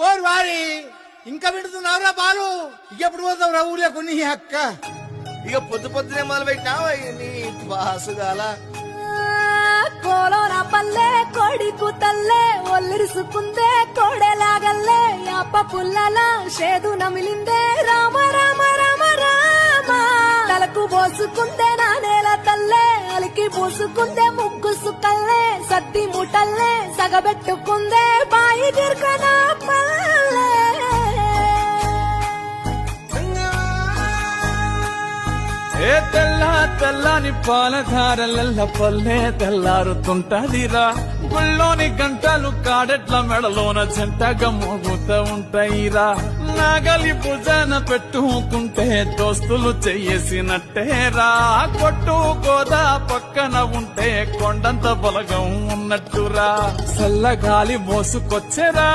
ఓరు వారి ఇంకా పెడుతున్నావురా బాలు ఎప్పుడు పోతావు రా ఊళ్ళో కొన్ని అక్క ఇక పొద్దు పొద్దునే మొదలు పెట్టినావు నీ బాసుగాల కోలోన పల్లె కోడి కూతల్లే ఒల్లిరుసుకుందే కోడెలాగల్లే అప్ప పుల్లల షేదు నమిలిందే రామ రామ రామ రామ తలకు పోసుకుందే నా నేల తల్లే అలికి పూసుకుందే ముగ్గు సుక్కల్లే సద్ది ముటల్లే సగబెట్టుకుందే బాయి గిర్కన పల్లె ఏ తెల్ల తెల్లని పాలధారలల్ల పల్లె తెల్లారుతుంటదిరా గుళ్ళోని గంటలు కాడెట్ల మెడలోన జంటగా మోగుతూ ఉంటాయిరా నాగలి భుజాన పెట్టుకుంటే దోస్తులు చెయ్యేసినట్టేరా కొట్టు గోదా పక్కన ఉంటే కొండంత బలగం ఉన్నట్టురా చల్లగాలి మోసుకొచ్చెరా